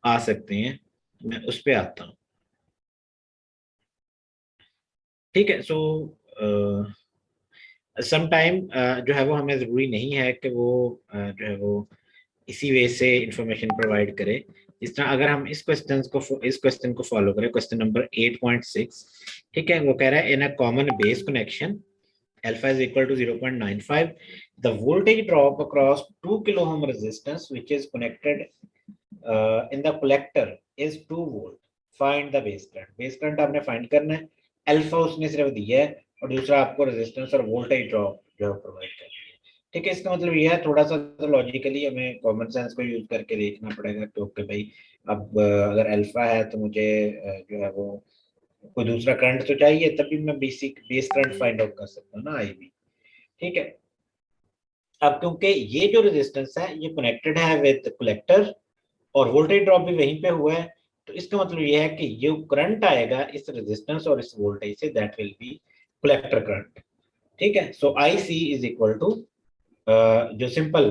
आ सकते हैं। मैं उस पे आता हूँ। ठीक है। सो सम टाइम जो है वो हमें जरूरी नहीं है कि वो जो है वो इसी वे से इंफॉर्मेशन प्रोवाइड करे। जिस तरह अगर हम इस क्वेश्चन को फॉलो करें, क्वेश्चन नंबर 8.6। ठीक है, वो कह रहा है in a common base connection alpha is equal to 0.95, the voltage drop across 2 kilo ohm resistance which is connected in the collector is 2 volt. Find the base current. Base current आपने find करना है। Alpha उसने सिर्फ दिया है और दूसरा आपको रेजिस्टेंस और वोल्टेज ड्रॉप जो है प्रोवाइड करना है। ठीक है, इसका मतलब यह है थोड़ा सा तो लॉजिकली हमें कॉमन सेंस को यूज करके देखना पड़ेगा क्योंकि भाई अब अगर अल्फा है तो मुझे जो है वो कोई दूसरा करंट तो चाहिए, तभी मैं basic base current find out कर सकता हूँ ना, आई भी। ठीक है। अब क्योंकि ये जो रेजिस्टेंस है ये कनेक्टेड है विद कलेक्टर और वोल्टेज ड्रॉप भी वहीं पे हुआ है, तो इसका मतलब ये है कि ये करंट आएगा इस रेजिस्टेंस और इस वोल्टेज से, that will be collector current. ठीक है। So I C is equal to जो सिंपल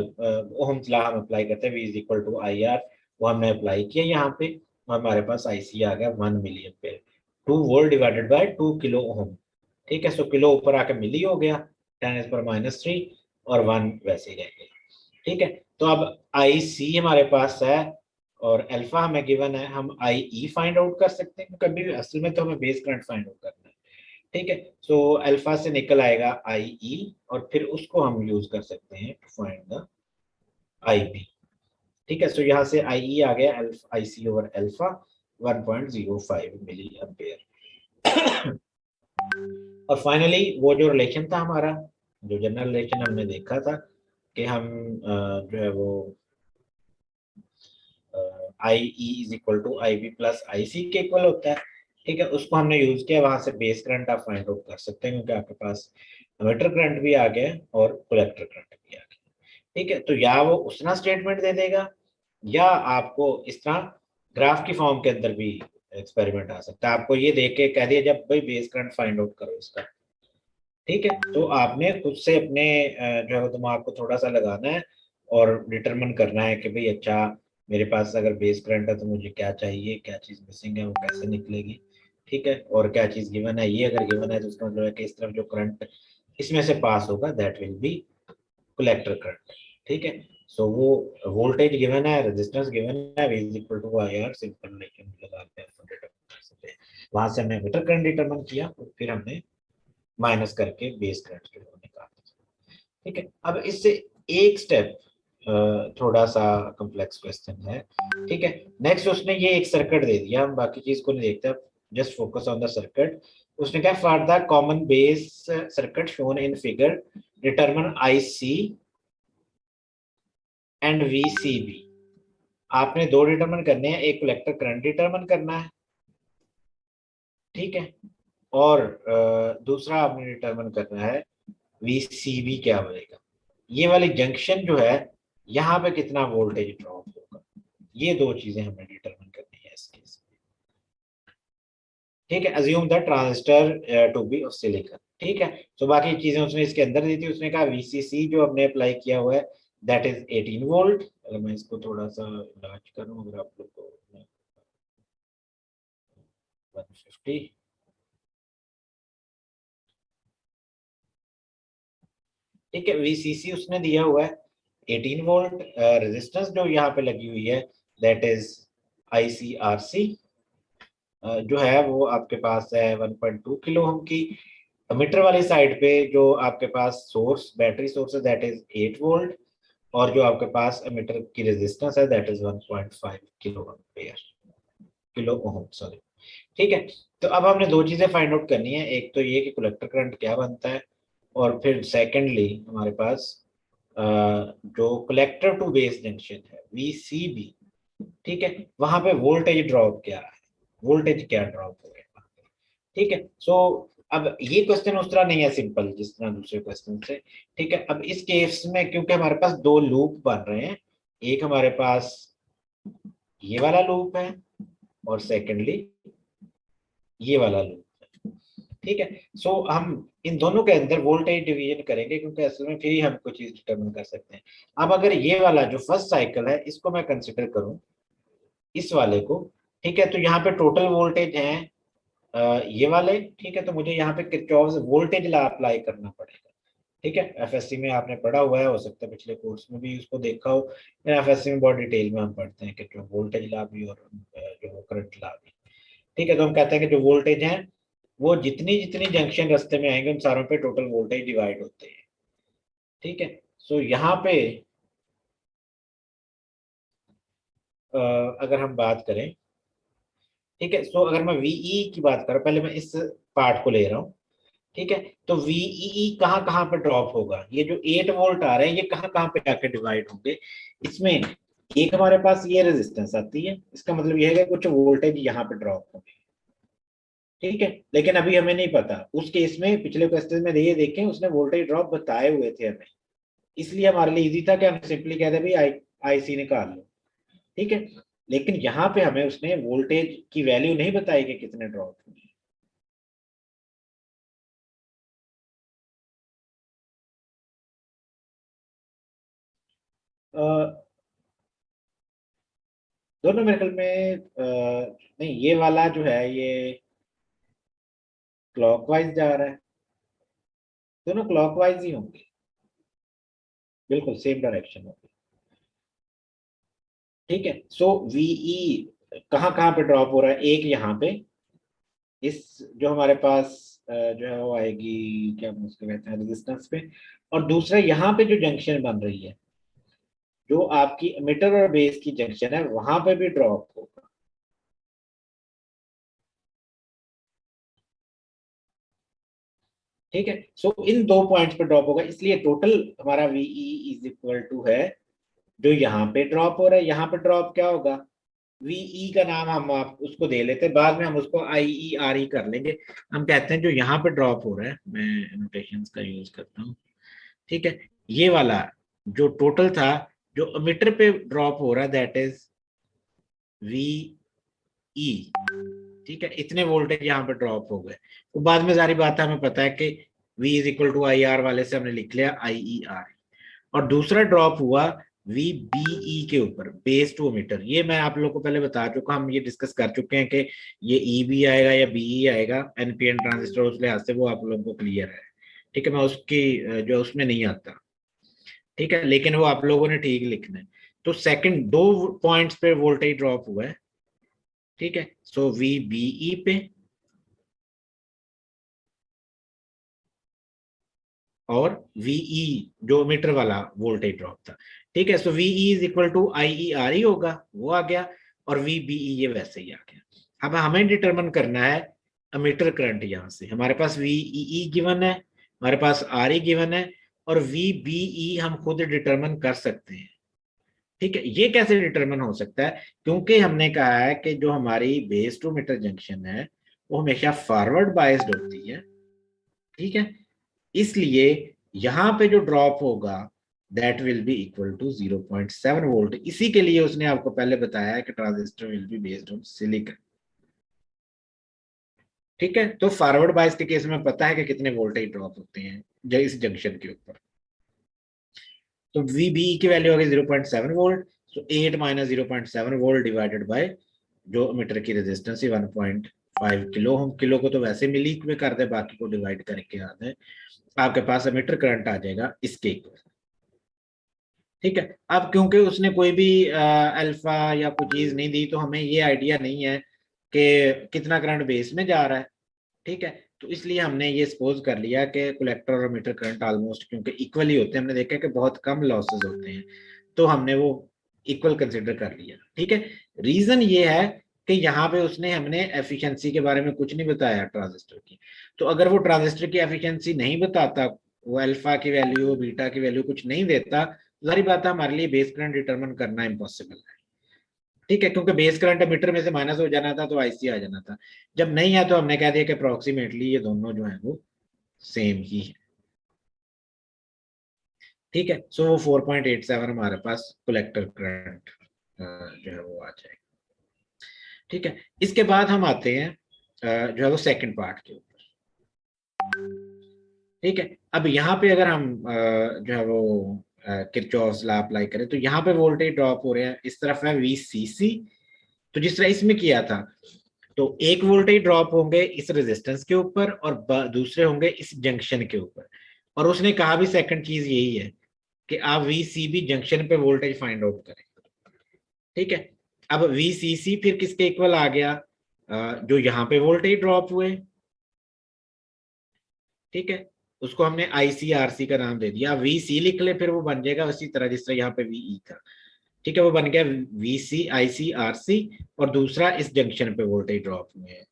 ओहम्स लॉ हम अप्लाई करते हैं, V is equal to I R, वो हमने अप्लाई किया यहाँ पे। हमारे पास आई सी आ गया 1 milli ampere, 2 volt divided by 2 kilo ohm. ठीक है। सो किलो ऊपर आके मिली हो गया, 10⁻³ और 1 वैसे ही रह गया। ठीक है। तो अब आई सी हमारे पास है और अल्फा हमें गिवन है, हम आई ई फाइंड आउट कर सकते हैं, कभी भी असल में तो हमें बेस करंट फाइंड आउट करना है। ठीक है। सो अल्फा से निकल आएगा आई ई और फिर उसको हम यूज कर सकते हैं to find the I B. ठीक है। सो यहाँ से आई ई आ गया I C over alpha 1.05 milli ampere. और फाइनली वो जो रिलेशन था हमारा, जो जनरल रिलेशन हमने देखा था कि हम जो है वो I E is equal to I B plus I C के इक्वल होता है। ठीक है, उसको हमने यूज किया, वहां से बेस करंट आप फाइंड आउट कर सकते हैं क्योंकि आपके पास एमिटर करंट भी आ गया और कलेक्टर करंट भी आ गया। ठीक है, तो या वो उतना स्टेटमेंट दे देगा या आपको इस तरह ग्राफ की फॉर्म के अंदर भी एक्सपेरिमेंट आ सकता है। आपको ये देख के कह दिया जब भाई बेस करंट फाइंड आउट करो इसका। ठीक है, तो आपने खुद से अपने जो है दिमाग को थोड़ा सा लगाना है और डिटरमिन करना है कि भाई अच्छा मेरे पास अगर बेस करंट है तो मुझे क्या चाहिए, क्या चीज मिसिंग है, वो कैसे निकलेगी। ठीक है, और क्या चीज गिवन है, ये अगर गिवन है तो उसका मतलब है कि इस तरफ जो करंट इसमें से पास होगा that will be collector current. ठीक है। सो वो वोल्टेज गिवन है, रेजिस्टेंस गिवन है, V is equal to I R, simple लेकिन लगा के वहां से हमने मीटर करंट डिटरमिन किया और फिर हमने माइनस करके बेस करंट जो है निकाला। ठीक है, अब इससे एक स्टेप थोड़ा सा कॉम्प्लेक्स क्वेश्चन है। ठीक है, नेक्स्ट उसने ये एक सर्किट दे दिया, हम बाकी चीज को नहीं देखते, just focus on the circuit. उसने कहा for the common base circuit shown in figure determine I C and V C B. आपने दो डिटरमिन करने हैं, एक कलेक्टर करंट डिटरमिन करना है। ठीक है, और दूसरा आपने डिटरमिन करना है वीसीबी क्या बनेगा, ये वाली जंक्शन जो है यहाँ पे कितना वोल्टेज ड्रॉप होगा। ये दो चीजें हमें डिटरमिन करनी है इस केस में। ठीक है, assume the transistor to be of silicon. ठीक है, तो बाकी चीजें उसने इसके अंदर दी थी। उसने कहा वीसीसी जो हमने अप्लाई किया हुआ है दैट इज 18 वोल्ट। अगर मैं इसको थोड़ा सा लार्ज करूं, अगर आप लोग को 150। ठीक है, वीसीसी उसने दिया हुआ है 18 वोल्ट। रेजिस्टेंस जो यहाँ पे लगी हुई है दैट इज आईसीआरसी जो है वो आपके पास है 1.2 किलो ओम की। मीटर वाली साइड पे जो आपके पास सोर्स बैटरी सोर्स है दैट इज 8 वोल्ट, और जो आपके पास मीटर की रेजिस्टेंस है that is 1.5 kilo ampere, kilo ohm sorry. ठीक है, तो अब हमने दो चीजें फाइंड आउट करनी है, एक तो ये कि कलेक्टर करंट क्या बनता है, और फिर सेकेंडली हमारे पास जो कलेक्टर टू बेस जंक्शन है वीसीबी। ठीक है, वहां पे वोल्टेज ड्रॉप क्या है, वोल्टेज क्या ड्रॉप हो गया। ठीक है, सो अब ये क्वेश्चन उस तरह नहीं है सिंपल जिस तरह दूसरे क्वेश्चन से। ठीक है, अब इस केस में क्योंकि हमारे पास दो लूप बन रहे हैं, एक हमारे पास ये वाला लूप है और सेकेंडली ये वाला लूप। ठीक है, सो हम इन दोनों के अंदर वोल्टेज डिवीजन करेंगे क्योंकि असल में फिर ही हम कुछ चीज डिटरमिन कर सकते हैं। अब अगर ये वाला जो फर्स्ट साइकिल है इसको मैं कंसिडर करूं इस वाले को, ठीक है। तो यहाँ पे टोटल वोल्टेज है ये वाले, ठीक है। तो मुझे यहाँ पे किरचॉफ्स वोल्टेज लॉ अप्लाई करना पड़ेगा, ठीक है। एफएससी में आपने पढ़ा हुआ है, हो सकता है पिछले कोर्स में भी उसको देखा हो, या एफएससी में बहुत डिटेल में हम पढ़ते हैं कि जो वोल्टेज लॉ भी और जो करंट लॉ भी, ठीक है। तो हम कहते हैं कि जो वोल्टेज है वो जितनी जितनी जंक्शन रास्ते में आएंगे उन सारों पे टोटल वोल्टेज डिवाइड होते हैं, ठीक है। सो यहाँ पे अगर हम बात करें, ठीक है। सो अगर मैं वीई की बात करूं, पहले मैं इस पार्ट को ले रहा हूँ, ठीक है। तो वीई कहाँ कहाँ पे ड्रॉप होगा, ये जो 8 वोल्ट आ रहे हैं ये कहाँ कहाँ पे आके डिवाइड होंगे इसमें। एक हमारे पास ये रेजिस्टेंस आती है, इसका मतलब ये है कि कुछ वोल्टेज यहाँ पे ड्रॉप होंगे, ठीक है। लेकिन अभी हमें नहीं पता, उस केस में पिछले क्वेश्चन में ये देखें उसने वोल्टेज ड्रॉप बताए हुए थे हमें, इसलिए हमारे लिए इजी था कि हम सिंपली कहते भाई आईसी निकाल लो, ठीक है। लेकिन यहाँ पे हमें उसने वोल्टेज की वैल्यू नहीं बताई कि कितने ड्रॉप होंगे। दोनों मेरे ख्याल में नहीं, ये वाला जो है ये क्लॉकवाइज जा रहा है, दोनों क्लॉकवाइज ही होंगे, बिल्कुल सेम डायरेक्शन होगी, ठीक है। सो वीई कहाँ कहाँ पे ड्रॉप हो रहा है, एक यहाँ पे इस जो हमारे पास जो है वो आएगी, क्या हम उसको कहते हैं, रेजिस्टेंस पे। और दूसरा यहाँ पे जो जंक्शन बन रही है, जो आपकी एमिटर और बेस की जंक्शन है, वहां पे भी ड्रॉप होगा, ठीक है। सो इन दो पॉइंट्स पे ड्रॉप होगा, इसलिए टोटल हमारा वीई इज इक्वल टू है जो यहाँ पे ड्रॉप हो रहा है, यहाँ पे ड्रॉप क्या होगा, वीई का नाम हम आप उसको दे लेते हैं, बाद में हम उसको आई ई आर ई कर लेंगे। हम कहते हैं जो यहाँ पे ड्रॉप हो रहा है, मैं नोटेशंस का यूज करता हूँ, ठीक है। ये वाला जो टोटल था, जो एमिटर पे ड्रॉप हो रहा है, दैट इज वी ई, ठीक है। इतने वोल्टेज यहाँ पे ड्रॉप हो गए, तो बाद में सारी बात है, हमें पता है कि V is equal to I R वाले से हमने लिख लिया आई ई आर। और दूसरा ड्रॉप हुआ वी बी ई के ऊपर, बेस टू मीटर। ये मैं आप लोगों को पहले बता चुका, हम ये डिस्कस कर चुके हैं कि ये ई बी आएगा या बी ई आएगा, एनपीएन ट्रांजिस्टर उस लिहाज से वो आप लोगों को क्लियर है, ठीक है। मैं उसकी जो उसमें नहीं आता, ठीक है, लेकिन वो आप लोगों ने ठीक लिखना है। तो सेकंड दो पॉइंट्स पे वोल्टेज ड्रॉप हुआ है, ठीक है। सो वी बी ई पे और वीई जो मीटर वाला वोल्टेज ड्रॉप था, ठीक है। So VE is equal to I E R E होगा, वो आ गया, और वी बीई ये वैसे ही आ गया। अब हमें डिटरमिन करना है अमीटर करंट, यहां से हमारे पास वीई गिवन है, हमारे पास आर ई गिवन है, और वी बीई हम खुद डिटरमिन कर सकते हैं, ठीक है। ये कैसे डिटरमिन हो सकता है, क्योंकि हमने कहा है कि जो हमारी बेस टू मीटर जंक्शन है वो हमेशा फॉरवर्ड बाइस्ड होती है, ठीक है। इसलिए यहां पे जो ड्रॉप होगा that will be equal to 0.7 volt. इसी के लिए उसने आपको पहले बताया है कि transistor will be based on silicon, ठीक है। तो फॉरवर्ड बायस के केस में पता है कि कितने वोल्टेज ड्रॉप होते हैं जो इस जंक्शन के ऊपर। तो वीबी की वैल्यू होगी 0.7 वोल्ट, सो 8 माइनस 0.7 वोल्ट डिवाइडेड बाय जो मीटर की रेजिस्टेंस है 1.5 किलो। हम किलो को तो वैसे मिली में कर दे, बाकी को डिवाइड करके आते हैं, आपके पास मीटर करंट आ जाएगा इसके इक्वल, ठीक है। अब क्योंकि उसने कोई भी अल्फा या कोई चीज नहीं दी, तो हमें ये आइडिया नहीं है कि कितना करंट बेस में जा रहा है, ठीक है। तो इसलिए हमने ये सपोज कर लिया कि कलेक्टर और मीटर करंट ऑलमोस्ट क्योंकि इक्वल ही होते हैं, हमने देखा कि बहुत कम लॉसेस होते हैं, तो हमने वो इक्वल कंसिडर कर लिया, ठीक है। रीजन ये है कि यहाँ पे उसने हमने एफिशिएंसी के बारे में कुछ नहीं बताया ट्रांजिस्टर की। तो अगर वो ट्रांजिस्टर की एफिशिएंसी नहीं बताता, वो अल्फा की वैल्यू बीटा की वैल्यू कुछ नहीं देता, जारी बात है हमारे लिए बेस करंट डिटरमिन करना इम्पॉसिबल है, ठीक है। क्योंकि बेस करंट मीटर में से माइनस हो जाना था तो आईसी आ जाना था, जब नहीं है तो हमने कह दिया कि अप्रोक्सीमेटली ये दोनों जो है वो सेम ही है, ठीक है। सो वो 4.87 हमारे पास कलेक्टर करंट जो है वो आ जाएगा, ठीक है। इसके बाद हम आते हैं जो है वो सेकंड पार्ट के ऊपर, ठीक है। अब यहाँ पे अगर हम जो है वो किरचॉफ्स लॉ अप्लाई करें, तो यहाँ पे वोल्टेज ड्रॉप हो रहे हैं, इस तरफ है वीसीसी, तो जिस तरह इसमें किया था, तो एक वोल्टेज ड्रॉप होंगे इस रेजिस्टेंस के ऊपर और दूसरे होंगे इस जंक्शन के ऊपर। और उसने कहा भी सेकंड चीज यही है कि आप वीसीबी जंक्शन पे वोल्टेज फाइंड आउट करें। ठीक है, अब वीसीसी फिर किसके इक्वल आ गया, जो यहाँ पे वोल्टेज ड्रॉप हुए। ठीक है, उसको हमने आईसीआरसी का नाम दे दिया, वीसी लिख ले फिर वो बन जाएगा उसी तरह जिस तरह यहाँ पे वीई था। ठीक है, वो बन गया वीसी आईसीआरसी, और दूसरा इस जंक्शन पे वोल्टेज ड्रॉप हुए हैं।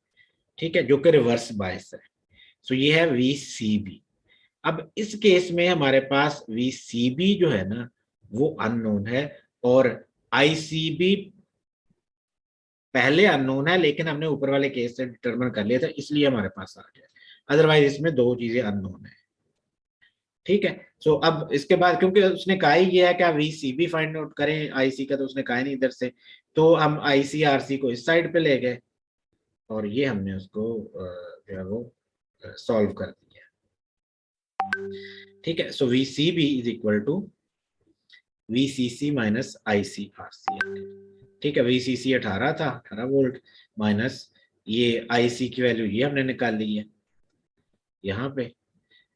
ठीक है, जो कि रिवर्स बायस है। सो ये है वीसीबी। अब इस केस में हमारे पास वीसीबी जो है ना वो अननोन है, और आईसीबी पहले अननोन है, लेकिन हमने ऊपर वाले केस से डिटरमिन कर लिया था, इसलिए हमारे पास आ गया। अदरवाइज इसमें दो चीजें अननोन है। ठीक है, सो अब इसके बाद क्योंकि उसने कहा ही गया है कि आप वीसीबी फाइंड आउट करें आईसी का, तो उसने कहा नहीं इधर से, तो हम आईसीआरसी को इस साइड पे ले गए और ये हमने उसको जो है वो सॉल्व कर दिया। ठीक है, so VCB is equal to VCC minus ICRC. ठीक है, वीसीसी 18 था, 18 वोल्ट, माइनस ये आईसी की वैल्यू ये हमने निकाल ली है यहाँ पे।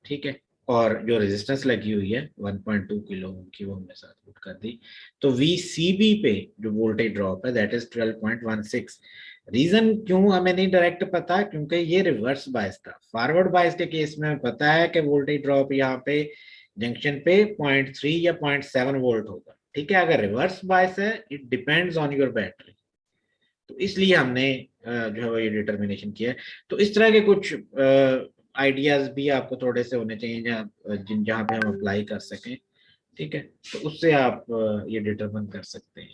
ठीक है, और जो रेजिस्टेंस लगी हुई है 1.2 किलो ओम की वो हमने साथ पुट कर दी। तो वीसीबी पे जो वोल्टेज ड्रॉप है दैट इज 12.16। रीजन क्यों हमें नहीं डायरेक्ट पता, क्योंकि ये रिवर्स बायस था। फॉरवर्ड बायस के केस में हमें पता है कि वोल्टेज ड्रॉप यहाँ पे जंक्शन पे 0.3 या 0.7 वोल्ट होगा। ठीक है, अगर रिवर्स बायस है it depends on your battery, तो इसलिए हमने जो है वो ये डिटर्मिनेशन किया है। तो इस तरह के कुछ आइडियाज भी आपको थोड़े से होने चाहिए जहाँ पे हम अप्लाई कर सकें। ठीक है, तो उससे आप ये डिटरमिन कर सकते हैं।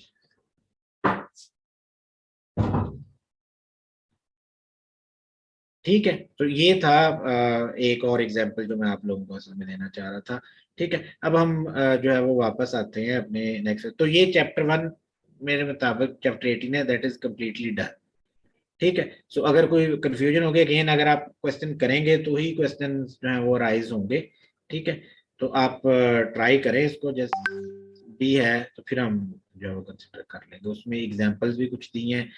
ठीक है, तो ये था एक और एग्जांपल जो मैं आप लोगों को असल में देना चाह रहा था। ठीक है, अब हम जो है वो वापस आते हैं अपने नेक्स्ट। तो ये चैप्टर 1 मेरे मुताबिक चैप्टर 18 है, दैट इज कम्प्लीटली डन। ठीक है, सो अगर कोई कंफ्यूजन हो गया, अगेन अगर आप क्वेश्चन करेंगे तो ही क्वेश्चन जो है वो राइज होंगे। ठीक है, तो आप ट्राई करें इसको, जैसे भी है तो फिर हम जो है वो कंसिडर कर लेंगे। उसमें एग्जांपल्स भी कुछ दिए हैं,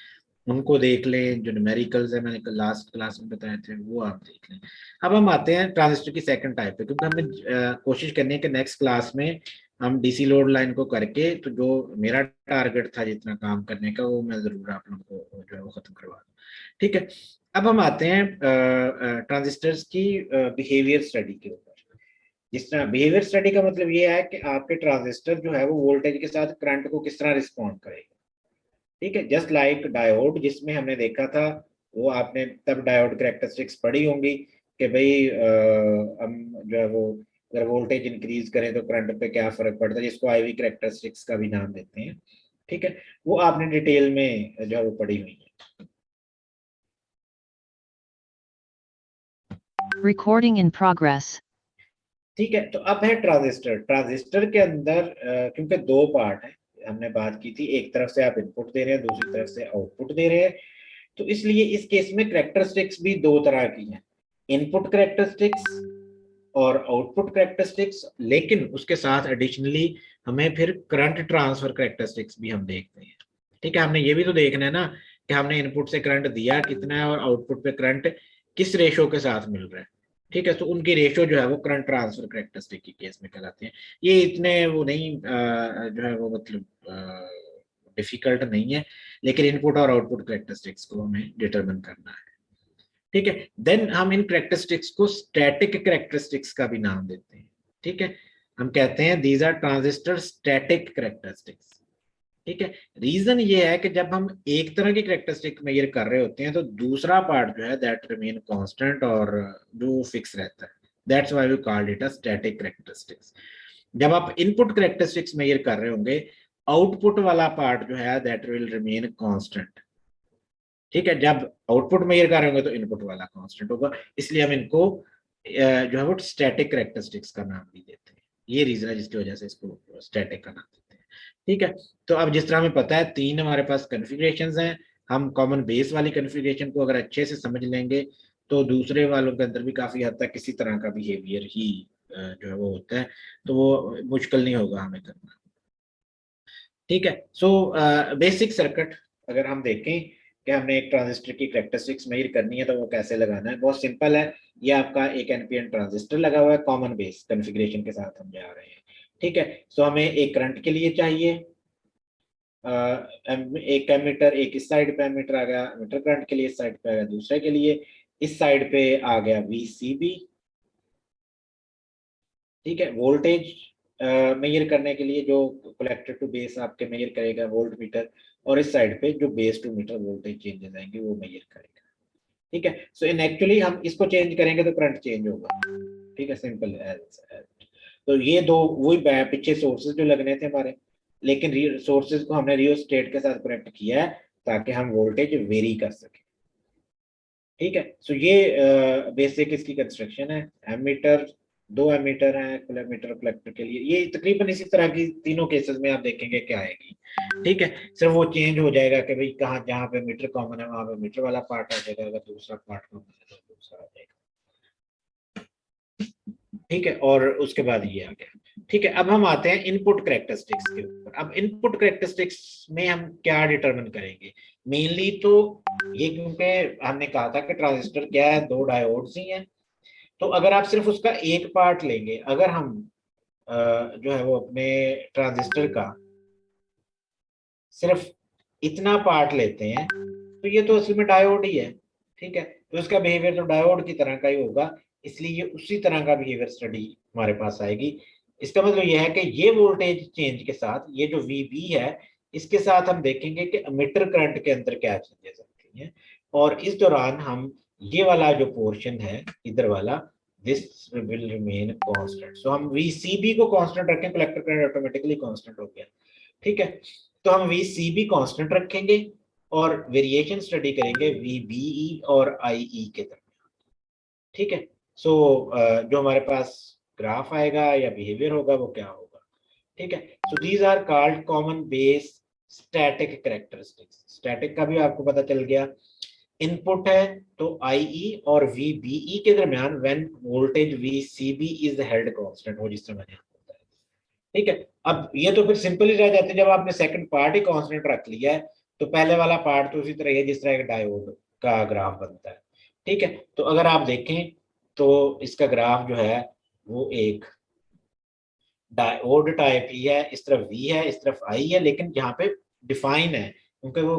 उनको देख लें। जो न्यूमेरिकल्स है मैंने लास्ट क्लास में बताए थे वो आप देख लें। अब हम आते हैं ट्रांजिस्टर की सेकंड टाइप पे, क्योंकि हमें कोशिश करनी है कि नेक्स्ट क्लास में हम डीसी लोड लाइन को करके, तो जो मेरा टारगेट था जितना काम करने का वो मैं जरूर आप लोगों को जो है वो खत्म करवा दूं। ठीक है, अब हम आते हैं ट्रांजिस्टर्स की बिहेवियर स्टडी के ऊपर। जिस तरह बिहेवियर स्टडी का मतलब ये है कि आपके ट्रांजिस्टर जो है वो वोल्टेज के साथ करंट को किस तरह रिस्पॉन्ड करेगा। ठीक है, जस्ट लाइक डायोड जिसमें हमने देखा था, वो आपने तब डायोड कैरेक्टरिस्टिक्स पढ़ी होंगी कि भाई हम जो है वो अगर वोल्टेज इंक्रीज करें तो करंट पे क्या फर्क पड़ता है, जिसको आईवी कैरेक्टरिस्टिक्स का भी नाम देते हैं। ठीक है, वो आपने डिटेल में जो है वो पढ़ी हुई है। Recording in progress. ठीक है, तो अब है ट्रांजिस्टर। ट्रांजिस्टर के अंदर क्योंकि दो पार्ट है, हमने बात की थी, एक तरफ से आप इनपुट दे रहे हैं, दूसरी तरफ से आउटपुट दे रहे हैं, तो इसलिए इस केस में कैरेक्टरिस्टिक्स भी दो तरह की हैं, इनपुट कैरेक्टरिस्टिक्स और आउटपुट कैरेक्टरिस्टिक्स। लेकिन उसके साथ एडिशनली हमें फिर करंट ट्रांसफर कैरेक्टरिस्टिक्स भी हम देखते हैं। ठीक है, हमने ये भी तो देखना है ना कि हमने इनपुट से करंट दिया कितना है और आउटपुट पे करंट किस रेशो के साथ मिल रहा है। ठीक है, तो उनकी रेशो जो है वो करंट ट्रांसफर कैरेक्टरिस्टिक के केस में कहलाते हैं। ये इतने वो नहीं जो है वो मतलब डिफिकल्ट नहीं है, लेकिन इनपुट और आउटपुट कैरेक्टरिस्टिक्स को हमें डिटरमिन करना है। ठीक है, देन हम इन कैरेक्टरिस्टिक्स को स्टैटिक कैरेक्टरिस्टिक्स का भी नाम देते हैं। ठीक है, हम कहते हैं these are transistor static characteristics. ठीक है, रीजन ये है कि जब हम एक तरह की कैरेक्टरिस्टिक मेजर कर रहे होते हैं तो दूसरा पार्ट जो है दैट रिमेन कांस्टेंट और जो फिक्स रहता है, that's why we called it a static characteristics. जब आप इनपुट कैरेक्टरिस्टिक्स मेजर कर रहे होंगे, आउटपुट वाला पार्ट जो है दैट विल रिमेन कांस्टेंट। ठीक है, जब आउटपुट मेजर कर रहे होंगे तो इनपुट वाला कांस्टेंट होगा, इसलिए हम इनको जो है वो स्टैटिक कैरेक्टरिस्टिक्स का नाम भी देते हैं। ये रीजन है जिसकी वजह से इसको स्टैटिक का नाम देते हैं। ठीक है, तो अब जिस तरह हमें पता है तीन हमारे पास कॉन्फ़िगरेशंस हैं, हम कॉमन बेस वाली कॉन्फ़िगरेशन को अगर अच्छे से समझ लेंगे तो दूसरे वालों के अंदर भी काफी हद तक किसी तरह का बिहेवियर ही जो है वो होता है, तो वो मुश्किल नहीं होगा हमें करना। ठीक है, सो बेसिक सर्किट अगर हम देखें कि हमने एक ट्रांजिस्टर की कैरेक्टरिस्टिक्स मेजर करनी है तो वो कैसे लगाना है, बहुत सिंपल है। ये आपका एक एनपीएन ट्रांजिस्टर लगा हुआ है, कॉमन बेस कॉन्फ़िगरेशन के साथ हम जा रहे हैं। ठीक है, सो हमें एक करंट के लिए चाहिए एक एमीटर, एक इस साइड पे एमीटर आ गया, एमीटर करंट के लिए इस साइड पे आ गया, दूसरे के लिए इस साइड पे आ गया वीसीबी। ठीक है, वोल्टेज मेजर करने के लिए जो कलेक्टर टू बेस आपके मेजर करेगा वोल्ट मीटर, और इस साइड पे जो base to meter voltage changes आएंगे वो मेजर करेगा। ठीक है, सो इन एक्चुअली हम इसको चेंज करेंगे तो करंट चेंज होगा। ठीक है, सिंपल है। तो ये दो वही पीछे सोर्सेज जो लगने थे हमारे, लेकिन सोर्सेज को हमने रियो स्टेट के साथ कनेक्ट किया है ताकि हम वोल्टेज वेरी कर सके। ठीक है, सो ये बेसिक इसकी कंस्ट्रक्शन है। एमीटर, दो एमीटर हैं, एमीटर कलेक्टर के लिए। ये तकरीबन इसी तरह की तीनों केसेस में आप देखेंगे क्या आएगी। ठीक है, सिर्फ वो चेंज हो जाएगा कि भाई कहाँ जहाँ पे मीटर कॉमन है वहां पे मीटर वाला पार्ट आ जाएगा, अगर दूसरा पार्ट कॉमन है तो दूसरा आ जाएगा। ठीक है, और उसके बाद ये आ गया। ठीक है, अब हम आते हैं इनपुट करेक्टरिस्टिक्स के ऊपर। अब इनपुट करेक्टरिस्टिक्स में हम क्या डिटरमिन करेंगे? मेनली तो ये, क्योंकि हमने कहा था कि ट्रांजिस्टर क्या है, दो डायोड्स ही हैं। तो अगर आप सिर्फ उसका एक पार्ट लेंगे, अगर हम जो है वो अपने ट्रांजिस्टर का सिर्फ इतना पार्ट लेते हैं तो ये तो असल में डायोड ही है। ठीक है, तो इसका बिहेवियर तो डायोड की तरह का ही होगा, इसलिए ये उसी तरह का बिहेवियर स्टडी हमारे पास आएगी। इसका मतलब यह है कि ये वोल्टेज चेंज के साथ ये जो वीबी है, इसके साथ हम देखेंगे कि एमिटर करंट के अंदर क्या चेंजेस आती हैं, और इस दौरान हम ये वाला जो पोर्शन है इधर वाला, दिस विल रिमेन कांस्टेंट। सो हम वीसीबी को कांस्टेंट रखें, कलेक्टर करंट ऑटोमेटिकली कांस्टेंट हो गया। ठीक है, तो हम वीसीबी कांस्टेंट रखेंगे और वेरिएशन स्टडी करेंगे वीबीई और आईई के दरमियान। ठीक है, सो जो हमारे पास ग्राफ आएगा या बिहेवियर होगा वो क्या होगा। ठीक है, so these are called common base static characteristics. Static का भी आपको पता चल गया। इनपुट है तो आईई और वीबीई के दरमियान when voltage VCB is held constant, वो जिस तरह मैंने आपको बताया। ठीक है, अब ये तो फिर सिंपल ही रह जाते हैं। जब आपने सेकंड पार्ट ही कांस्टेंट रख लिया है तो पहले वाला पार्ट तो उसी तरह है जिस तरह एक डायोड का ग्राफ बनता है। ठीक है, तो अगर आप देखें तो इसका ग्राफ जो है वो एक डायोड टाइप ही है। इस तरफ वी है, इस तरफ आई है, लेकिन यहाँ पे डिफाइन है क्योंकि वो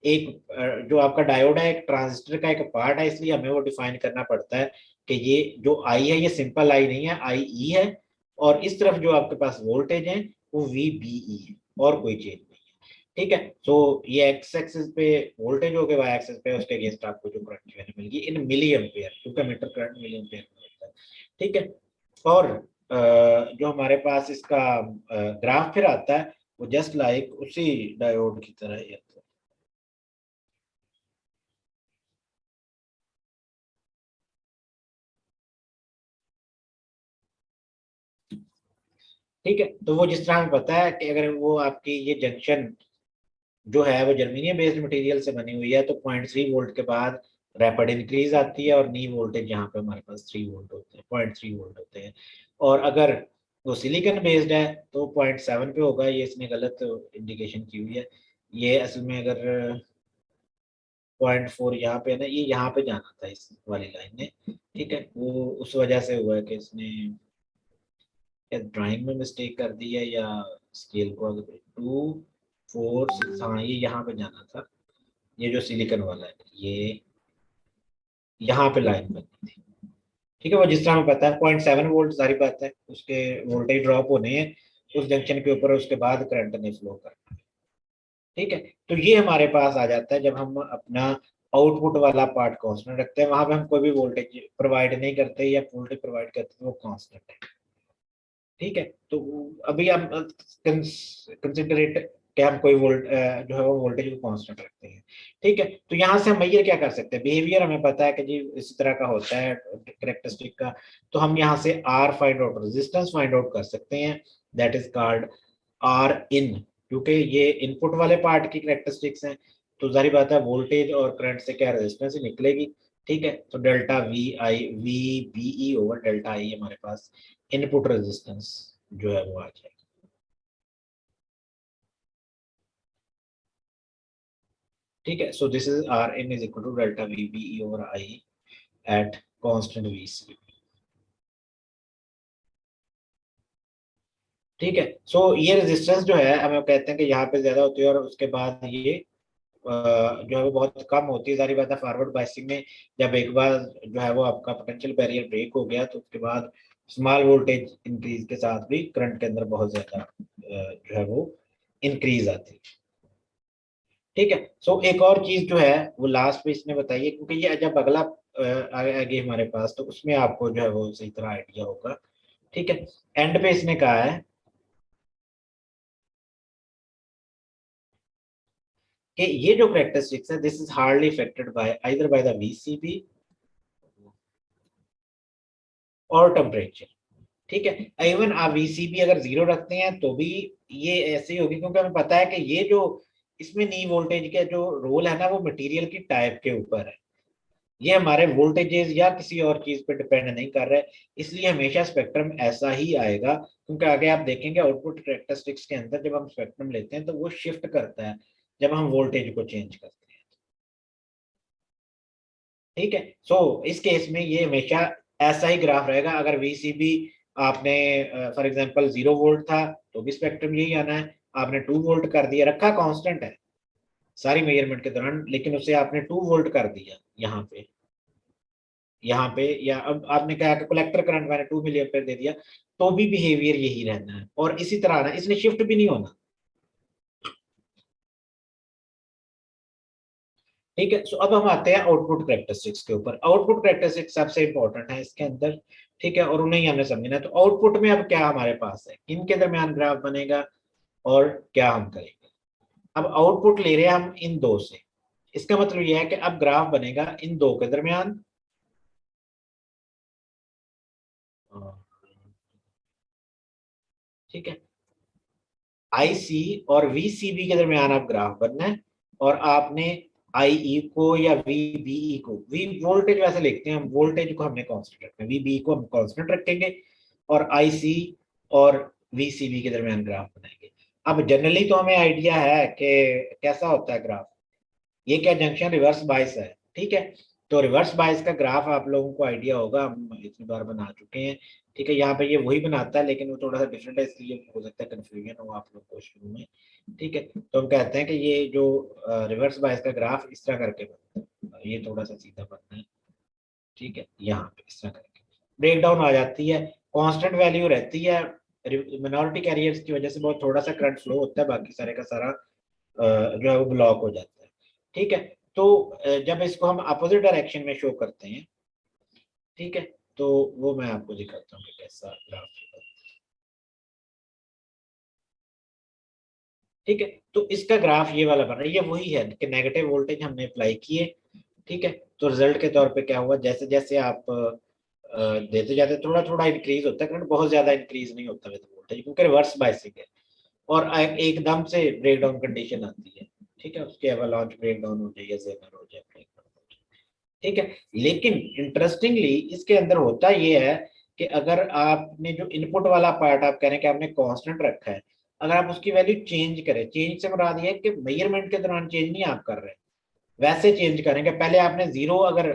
एक जो आपका डायोड है एक ट्रांजिस्टर का एक पार्ट है, इसलिए हमें वो डिफाइन करना पड़ता है कि ये जो आई है ये सिंपल आई नहीं है, आई ई है। और इस तरफ जो आपके पास वोल्टेज है वो वी बी ई है, और कोई चेंज नहीं है। ठीक है, तो ये एक्स एक्सिस पे वोल्टेज हो गया, वाई एक्सिस पे उसके अगेंस्ट आपको जो करंट वैल्यू मिलेगी इन मिली एम्पियर, क्योंकि मीटर करंट मिली एम्पियर में होता है। ठीक है, और जो हमारे पास इसका ग्राफ फिर आता है वो जस्ट लाइक उसी डायोड की तरह ही आता है। ठीक है, तो वो जिस तरह हमें पता है कि अगर वो आपकी ये जंक्शन जो है वो जर्मेनियम बेस्ड मटेरियल से बनी हुई है तो 0.3 वोल्ट के बाद रैपिड इंक्रीज आती है, और नी वोल्टेज यहाँ पे हमारे पास 3 वोल्ट होते हैं, 0.3 वोल्ट होते हैं। और अगर वो सिलिकॉन बेस्ड है तो 0.7 पे होगा। ये इसने गलत इंडिकेशन की हुई है, ये असल में अगर 0.4 यहाँ पे है ना, ये यहाँ पे जाना था इस वाली लाइन ने। ठीक है, वो उस वजह से हुआ है कि इसने या ड्राइंग में मिस्टेक कर दी है या स्केल को अगर 2 4 6, हाँ ये यहाँ पे जाना था। ये जो सिलिकॉन वाला है ये यहाँ पे लाइन बननी थी। ठीक है, वो जिस तरह हमें पता है 0.7 वोल्ट, सारी बात है उसके वोल्टेज ड्रॉप होने हैं उस जंक्शन के ऊपर, उसके बाद करंट ने फ्लो करना है। ठीक है, तो ये हमारे पास आ जाता है जब हम अपना आउटपुट वाला पार्ट कांस्टेंट रखते हैं, वहां पे हम कोई भी वोल्टेज प्रोवाइड नहीं करते या वोल्टेज प्रोवाइड करते हैं वो कांस्टेंट है। ठीक है, तो अभी हम कंसिडरेट कि हम कोई जो है वो वोल्टेज को कांस्टेंट रखते हैं। ठीक है, तो यहाँ से हम मेजर क्या कर सकते हैं? बिहेवियर हमें पता है कि जी इसी तरह का होता है कैरेक्टरिस्टिक का, तो हम यहाँ से R find out, resistance find out कर सकते हैं, that is called R in. क्योंकि ये इनपुट वाले पार्ट की कैरेक्टरिस्टिक्स हैं तो जारी बात है वोल्टेज और करंट से क्या रेजिस्टेंस ही निकलेगी। ठीक है, तो delta V I V B E over delta I हमारे पास इनपुट रेजिस्टेंस जो है वो आ जाएगी। ठीक है, so this is R in is equal to delta V B E over I at constant V C. ठीक है, सो ये रेजिस्टेंस जो है हम कहते हैं कि यहाँ पे ज्यादा होती है और उसके बाद ये जो है वो बहुत कम होती है। सारी बात है फॉरवर्ड बाइसिंग में जब एक बार जो है वो आपका पोटेंशियल बैरियर ब्रेक हो गया तो उसके बाद स्मॉल वोल्टेज इंक्रीज के साथ भी करंट के अंदर बहुत ज्यादा जो है वो इंक्रीज आती है। ठीक है, सो एक और चीज जो है वो लास्ट में इसने बताई है, क्योंकि ये जब अगला आगे हमारे पास तो उसमें आपको जो है वो सही तरह आइडिया होगा। ठीक है, एंड पे इसने कहा है कि ये जो करेक्टरिस्टिक्स है this is hardly affected by either by the VCB और टेम्परेचर। ठीक है, इवन आप वीसीबी अगर जीरो रखते हैं तो भी ये ऐसे ही होगी, क्योंकि हमें पता है कि ये जो इसमें नी वोल्टेज का जो रोल है ना वो मटेरियल की टाइप के ऊपर है। ये हमारे वोल्टेजेस या किसी और चीज पे डिपेंड नहीं कर रहा है, इसलिए हमेशा स्पेक्ट्रम ऐसा ही आएगा। क्योंकि आगे आप देखेंगे आउटपुट कैरेक्टरिस्टिक्स के अंदर जब हम स्पेक्ट्रम लेते हैं तो वो शिफ्ट करता है जब हम वोल्टेज को चेंज करते हैं। ठीक है, सो इस केस में ये हमेशा ऐसा ही ग्राफ रहेगा। अगर वीसीबी आपने फॉर एग्जांपल 0 वोल्ट था तो भी स्पेक्ट्रम यही आना है। आपने 2 वोल्ट कर दिया, रखा कांस्टेंट है सारी मेजरमेंट के दौरान, लेकिन उसे आपने 2 वोल्ट कर दिया यहाँ पे या अब आपने कहा कि कलेक्टर करंट मैंने 2 मिली एम्पियर दे दिया तो भी बिहेवियर यही रहना है और इसी तरह ना इसने शिफ्ट भी नहीं होना। ठीक है, सो अब हम आते हैं आउटपुट कैरेक्टरिस्टिक्स के ऊपर। आउटपुट कैरेक्टरिस्टिक्स सबसे इंपॉर्टेंट है इसके अंदर। ठीक है, और उन्हें ही हमने समझना है। तो आउटपुट में अब क्या हमारे पास है, इनके दरमियान ग्राफ बनेगा और क्या हम करेंगे। अब आउटपुट ले रहे हैं हम इन दो से, इसका मतलब यह है कि अब ग्राफ बनेगा इन दो के दरमियान। ठीक है, आईसी और वीसीबी के दरमियान आप ग्राफ बनना है और आपने आईई को या वीबीई को, वी वोल्टेज वैसे लिखते हैं हम, वोल्टेज को हमने कांस्टेंट रखना है, वीबीई को हम कांस्टेंट रखेंगे और आईसी और वीसीबी के दरमियान ग्राफ बनाएंगे। अब जनरली तो हमें आइडिया है कि कैसा होता है ग्राफ। ये क्या जंक्शन रिवर्स बायस है। ठीक है, तो रिवर्स बायस का ग्राफ आप लोगों को आइडिया होगा, हम इतनी बार बना चुके हैं। ठीक है, यहाँ पे ये वही बनाता है लेकिन वो थोड़ा सा डिफरेंट है, इसलिए हो सकता है कंफ्यूजन हो आप लोग को शुरू में। ठीक है, तो हम कहते हैं कि ये जो रिवर्स बायस का ग्राफ इस तरह करके बनता है, ये थोड़ा सा सीधा बनना है। ठीक है, यहाँ पे इस तरह करके ब्रेक डाउन आ जाती है, कांस्टेंट वैल्यू रहती है। मिनोरिटी कैरियर्स की वजह से बहुत थोड़ा सा करंट फ्लो होता है, बाकी सारे का सारा जो है वो ब्लॉक हो जाता है। ठीक है, तो जब इसको हम अपोजिट डायरेक्शन में शो करते हैं, ठीक है, तो वो मैं आपको दिखाता हूँ कि कैसा ग्राफ होगा। ठीक है, तो इसका ग्राफ ये वाला बन रहा है, ये वही है कि नेगेटिव वोल्टेज हमने अप्लाई किए। ठीक है, तो रिजल्ट के तौर पे क्या हुआ, जैसे जैसे आप देते जाते थोड़ा थोड़ा इंक्रीज होता है करंट, बहुत ज्यादा इंक्रीज नहीं होता विद वोल्टेज क्योंकि रिवर्स बाइसिंग है। और एकदम से ब्रेक डाउन कंडीशन आती है। ठीक है, उसके एवलांच ब्रेक डाउन हो जाए या जेनर हो जाए, ब्रेक डाउन हो जाए। ठीक है, लेकिन इंटरेस्टिंगली इसके अंदर होता ये है कि अगर आपने जो इनपुट वाला पार्ट आप कह रहे हैं कि आपने कांस्टेंट रखा है, अगर आप उसकी वैल्यू चेंज करें, चेंज से मुराद ये है कि मेजरमेंट के दौरान चेंज नहीं आप कर रहे, वैसे चेंज करेंगे। पहले आपने जीरो अगर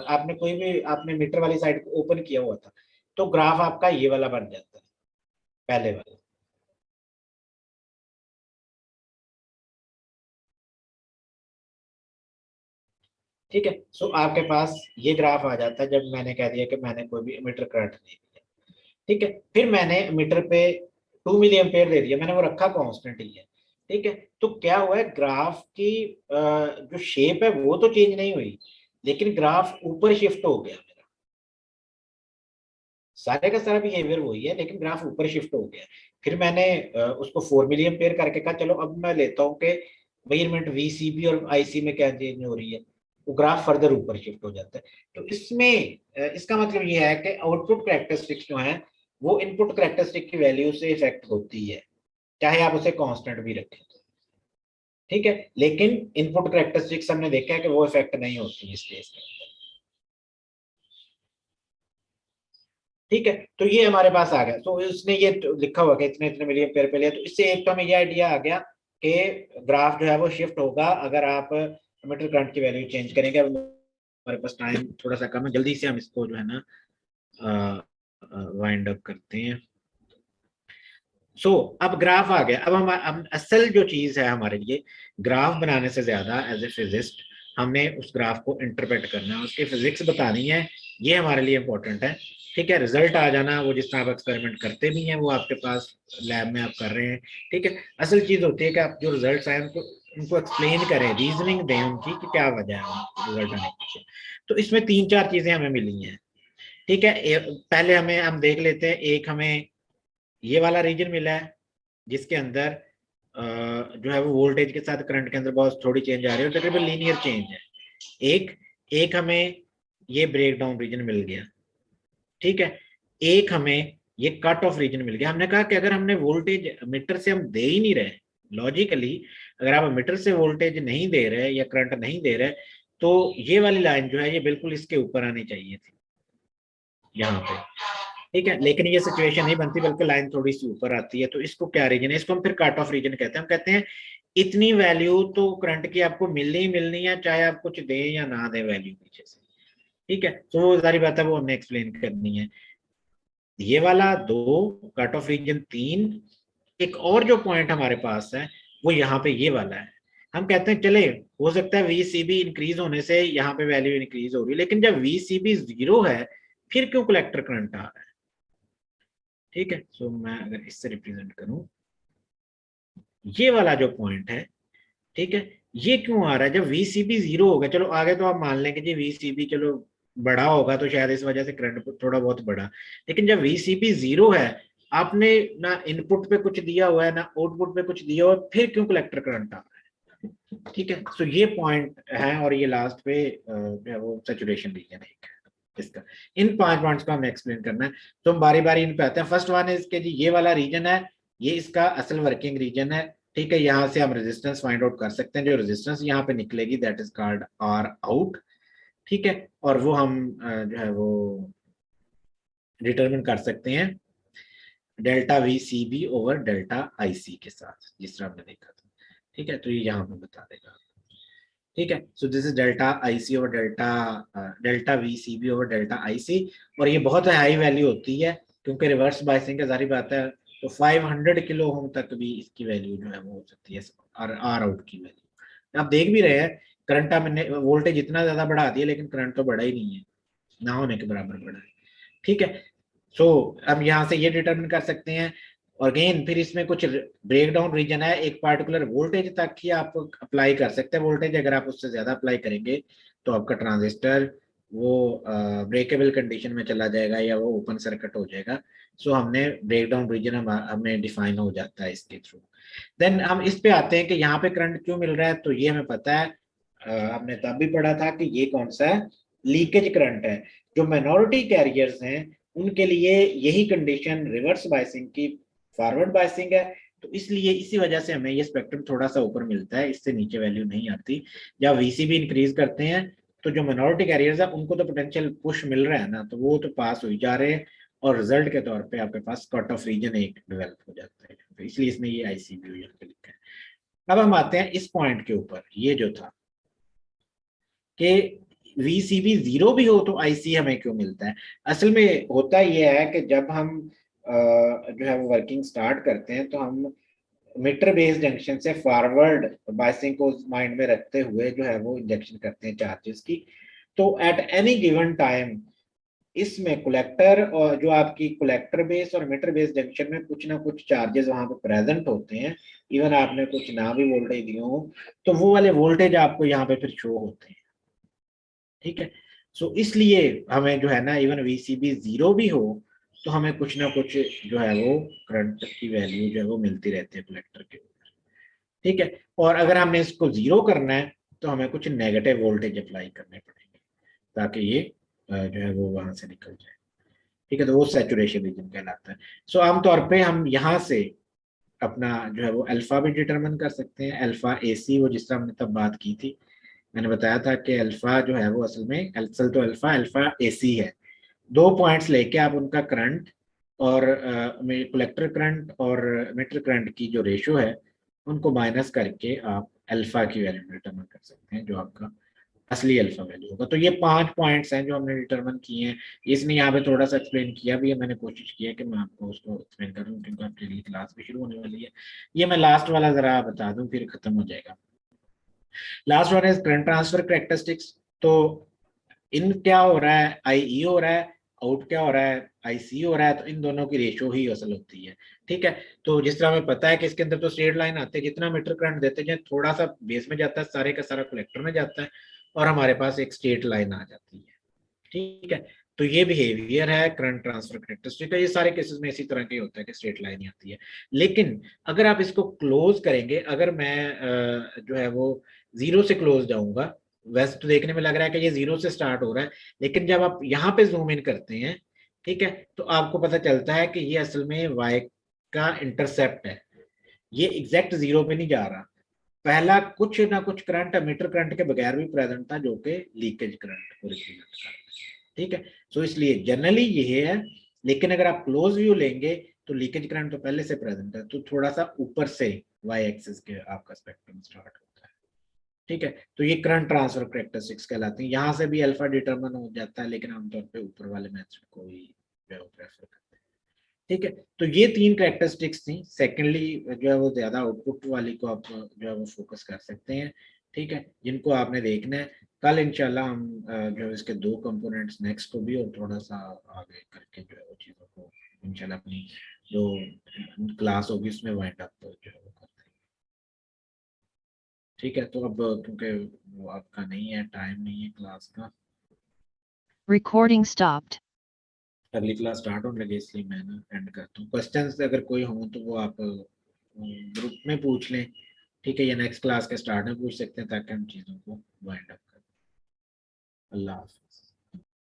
आपने कोई भी आपने मीटर वाली साइड को ओपन किया हुआ था तो ग्राफ आपका ये वाला बन जाता है, पहले वाला। ठीक है, सो आपके पास ये ग्राफ आ जाता है जब मैंने कह दिया कि मैंने कोई भी मीटर करंट नहीं दिया। ठीक है, फिर मैंने मीटर पे 2 मिली एम्पेयर दे दिया, मैंने वो रखा कांस्टेंट ही है। ठीक है, तो क्या हुआ है ग्राफ की जो शेप है वो तो चेंज नहीं हुई, लेकिन ग्राफ ऊपर शिफ्ट हो गया मेरा। सारे का सारा बिहेवियर वही है लेकिन ग्राफ ऊपर शिफ्ट हो गया। फिर मैंने उसको 4 मिली एम्पेयर करके कहा चलो अब मैं लेता हूँ कि मेजरमेंट वीसीबी और आईसी में क्या चेंज हो रही है, वो ग्राफ फर्दर ऊपर शिफ्ट हो जाता है। तो इसमें इसका मतलब ये है कि आउटपुट कैरेक्टरिस्टिक्स जो है वो इनपुट कैरेक्टरिस्टिक की वैल्यू से इफेक्ट होती है, चाहे आप उसे कांस्टेंट भी रखें तो। ठीक है, लेकिन इनपुट कैरेक्टरिस्टिक्स हमने देखा है कि वो इफेक्ट नहीं होती इस केस में। ठीक है, तो ये हमारे पास आ गया, तो इसने ये लिखा हुआ कि इतने इतने मिलियन पेयर पे लिया, तो इससे एक तो हमें ये आइडिया आ गया कि ग्राफ जो है वो शिफ्ट होगा अगर आप मीटर करंट की वैल्यू चेंज करेंगे। अब हमारे पास टाइम थोड़ा सा कम है, जल्दी से हम इसको जो है ना वाइंड अप करते हैं। अब ग्राफ आ गया। अब असल जो चीज है हमारे लिए, ग्राफ बनाने से ज्यादा एज ए फिजिस्ट हमें उस ग्राफ को इंटरप्रेट करना है, उसकी फिजिक्स बतानी है, ये हमारे लिए इंपॉर्टेंट है। ठीक है, रिजल्ट आ जाना वो जिस तरह आप एक्सपेरिमेंट करते भी हैं वो आपके पास लैब में आप कर रहे हैं। ठीक है, असल चीज होती है कि आप जो रिजल्ट आए उनको एक्सप्लेन करें, रीजनिंग दें उनकी कि क्या वजह है रिजल्ट आने की। तो इसमें तीन चार चीजें हमें मिली हैं। ठीक है, पहले हम देख लेते हैं। एक हमें ये वाला रीजन मिला है जिसके अंदर जो है वो वोल्टेज के साथ करंट के अंदर बहुत थोड़ी चेंज आ रही है, तकरीबन लीनियर चेंज है। एक एक हमें ये ब्रेक डाउन रीजन मिल गया। ठीक है, एक हमें ये कट ऑफ रीजन मिल गया। हमने कहा कि अगर हमने वोल्टेज मीटर से हम दे ही नहीं रहे, लॉजिकली अगर आप मीटर से वोल्टेज नहीं दे रहे या करंट नहीं दे रहे, तो ये वाली लाइन जो है ये बिल्कुल इसके ऊपर आनी चाहिए थी यहाँ पे। ठीक है, लेकिन ये सिचुएशन नहीं बनती, बल्कि लाइन थोड़ी सी ऊपर आती है। तो इसको क्या रीजन है, इसको हम फिर कट ऑफ रीजन कहते हैं। हम कहते हैं इतनी वैल्यू तो करंट की आपको मिलनी ही मिलनी है, चाहे आप कुछ दें या ना दें वैल्यू पीछे से। ठीक है, तो वो सारी बात है वो हमने एक्सप्लेन करनी है। ये वाला दो, कट ऑफ रीजन तीन। एक और जो पॉइंट हमारे पास है वो यहाँ पे ये वाला है। हम कहते हैं चले हो सकता है वीसीबी इंक्रीज होने से यहाँ पे वैल्यू इंक्रीज हो रही है, लेकिन जब वीसीबी जीरो है फिर क्यों कलेक्टर करंट आ रहा है। ठीक है, सो मैं अगर इससे रिप्रेजेंट करूं ये वाला जो पॉइंट है, ठीक है, ये क्यों आ रहा है जब वीसीबी जीरो होगा। चलो आगे तो आप मान लें कि जी वीसीबी चलो बड़ा होगा तो शायद इस वजह से करंट थोड़ा बहुत बढ़ा, लेकिन जब वीसीबी जीरो है, आपने ना इनपुट पे कुछ दिया हुआ है ना आउटपुट पे कुछ दिया हुआ है, फिर क्यों कलेक्टर करंट आ रहा है। ठीक है, सो ये पॉइंट है और ये लास्ट पे जो है वो सैचुरेशन रीजन है इसका। इन 5 पॉइंट्स को हमें एक्सप्लेन करना है, तो हम बारी बारी इन पे आते हैं। फर्स्ट वन है इसके जी ये वाला रीजन है, ये इसका असल वर्किंग रीजन है। ठीक है, यहाँ से हम रेजिस्टेंस फाइंड आउट कर सकते हैं, जो रेजिस्टेंस यहाँ पे निकलेगी that is called R out. ठीक है, और वो हम जो है वो डिटरमिन कर सकते हैं delta V C B over delta I C के साथ, जिस तरह हमने देखा था। ठीक है, तो ये यहाँ पे बता देगा। ठीक है, so this is delta I C over delta V C B over delta I C. और ये बहुत हाई वैल्यू होती है क्योंकि रिवर्स बायसिंग का जारी बात है, तो 500 किलो ओम तक भी इसकी वैल्यू जो है वो हो सकती है, आर आउट की वैल्यू। आप देख भी रहे हैं करंट हमने वोल्टेज इतना ज्यादा बढ़ा दिया लेकिन करंट तो बढ़ा ही नहीं है, ना होने के बराबर बढ़ा है। ठीक है, सो अब यहाँ से ये डिटरमिन कर सकते हैं। और अगेन फिर इसमें कुछ ब्रेक डाउन रीजन है, एक पार्टिकुलर वोल्टेज तक ही आप अप्लाई कर सकते हैं वोल्टेज। अगर आप उससे ज्यादा अप्लाई करेंगे तो आपका ट्रांजिस्टर वो ब्रेकेबल कंडीशन में चला जाएगा या वो ओपन सर्किट हो जाएगा। सो हमने ब्रेक डाउन रीजन हमें डिफाइन हो जाता है इसके थ्रू। देन हम इस पे आते हैं कि यहाँ पे करंट क्यों मिल रहा है, तो ये हमें पता है, हमने तब भी पढ़ा था कि ये कौन सा है, लीकेज करंट है। जो माइनॉरिटी कैरियर्स हैं उनके लिए यही कंडीशन रिवर्स बायसिंग की फॉरवर्ड बायसिंग है, तो इसलिए इसी वजह से हमें ये स्पेक्ट्रम थोड़ा सा ऊपर मिलता है, इससे नीचे वैल्यू नहीं आती। जब वीसीबी इंक्रीज करते हैं तो जो माइनॉरिटी कैरियर्स है उनको तो पोटेंशियल पुश मिल रहा है ना, तो वो तो पास हो ही जा रहे हैं और रिजल्ट के तौर पे आपके पास कट ऑफ रीजन एक डेवलप हो जाता है, तो इसलिए इसमें ये आईसीबी लिखा है। अब हम आते हैं इस पॉइंट के ऊपर, ये जो था कि वीसीबी जीरो भी हो तो आईसी हमें क्यों मिलता है। असल में होता यह है कि जब हम जो है वो वर्किंग स्टार्ट करते हैं तो हम मीटर बेस्ड जंक्शन से फॉरवर्ड बायसिंग को माइंड में रखते हुए जो है वो इंजेक्शन करते हैं चार्जेस की। तो एट एनी गिवन टाइम इसमें कलेक्टर और जो आपकी कलेक्टर बेस और मीटर बेस जंक्शन में कुछ ना कुछ चार्जेस वहां पे प्रेजेंट होते हैं। इवन आपने कुछ ना भी वोल्टेज दिए हो तो वो वाले वोल्टेज आपको यहाँ पे फिर शो होते हैं। ठीक है, सो इसलिए हमें जो है ना इवन वीसीबी जीरो भी हो तो हमें कुछ ना कुछ जो है वो करंट की वैल्यू जो है वो मिलती रहती है कलेक्टर के ऊपर। ठीक है, और अगर हमने इसको जीरो करना है तो हमें कुछ नेगेटिव वोल्टेज अप्लाई करने पड़ेंगे ताकि ये जो है वो वहां से निकल जाए। ठीक है, तो वो सैचुरेशन रीजन कहलाता है। सो आमतौर पे हम यहाँ से अपना जो है वो अल्फा भी डिटरमिन कर सकते हैं, अल्फा एसी, वो जिस तरह हमने तब बात की थी। मैंने बताया था कि अल्फा जो है वो असल में असल तो अल्फा अल्फा एसी है। दो पॉइंट्स लेके आप उनका करंट और कलेक्टर करंट और मीटर करंट की जो रेशो है उनको माइनस करके आप अल्फा की वैल्यू डिटरमाइन कर सकते हैं, जो आपका असली अल्फा वैल्यू होगा। तो ये 5 पॉइंट्स हैं जो हमने डिटरमाइन किए हैं। इसने यहाँ पे थोड़ा सा एक्सप्लेन किया भी है, मैंने कोशिश की है कि मैं आपको उसको एक्सप्लेन करूँ, क्योंकि आपके लिए क्लास भी शुरू होने वाली है। ये मैं लास्ट वाला जरा बता दूं, फिर खत्म हो जाएगा। Last one is current transfer characteristics. तो इन क्या हो रहा है, आई हो रहा है, आउट क्या हो रहा है, IC हो रहा है, तो इन दोनों की रेशियो ही असल होती है। ठीक है, तो जिस तरह हमें पता है कि इसके अंदर तो स्ट्रेट लाइन आते हैं, जितना मीटर करंट देते हैं थोड़ा सा बेस में जाता है, सारे का सारा कलेक्टर में जाता है, और हमारे पास एक स्ट्रेट लाइन आ जाती है। ठीक है, तो ये बिहेवियर है करंट ट्रांसफर कैरेक्टरिस्टिक का। ये सारे केसेस में इसी तरह के होता है कि स्ट्रेट लाइन ही आती है। लेकिन अगर आप इसको क्लोज करेंगे, अगर मैं जो है वो जीरो से क्लोज जाऊंगा, वैसे तो देखने में लग रहा है कि ये जीरो से स्टार्ट हो रहा है, लेकिन जब आप यहाँ पे जूम इन करते हैं, ठीक है, तो आपको पता चलता है कि ये असल में वाई का इंटरसेप्ट है। ये एग्जैक्ट जीरो पे नहीं जा रहा, पहला कुछ ना कुछ करंट मीटर करंट के बगैर भी प्रेजेंट था, जो कि लीकेज करंट को रिप्रेजेंट करता है। ठीक है, तो इसलिए जनरली ये है। लेकिन अगर आप क्लोज व्यू लेंगे तो लीकेज करंट तो पहले से प्रेजेंट है, तो थोड़ा सा ऊपर से वाई एक्सिस के आपका स्पेक्ट्रम स्टार्ट होता है। ठीक है, तो ये करंट ट्रांसफर कैरेक्टरिस्टिक्स कहलाती हैं। यहाँ से भी अल्फा डिटरमिन हो जाता है, लेकिन आमतौर पे ऊपर वाले मेथड को ही प्रेफर करते हैं। ठीक है, तो ये 3 कैरेक्टरिस्टिक्स थी। सेकेंडली जो है वो ज्यादा आउटपुट वाली को आप जो है वो फोकस कर सकते हैं। ठीक है, जिनको आपने देखना है। कल इंशाल्लाह हम जो है इसके 2 कंपोनेंट्स नेक्स्ट को भी और थोड़ा सा आगे करके जो है वो चीज़ों को इंशाल्लाह अपनी जो क्लास होगी उसमें वाइंड अप जो है वो करते हैं। ठीक है, तो अब क्योंकि वो आपका नहीं है, टाइम नहीं है क्लास का, Recording stopped. अगली क्लास स्टार्ट होने लगी, इसलिए मैं ना एंड करता हूँ। क्वेश्चंस अगर कोई हो तो वो आप ग्रुप में पूछ लें। ठीक है, या नेक्स्ट क्लास के स्टार्ट में पूछ सकते हैं, ताकि हम चीज़ों को वाइंड अप करें। अल्लाह हाफिज़।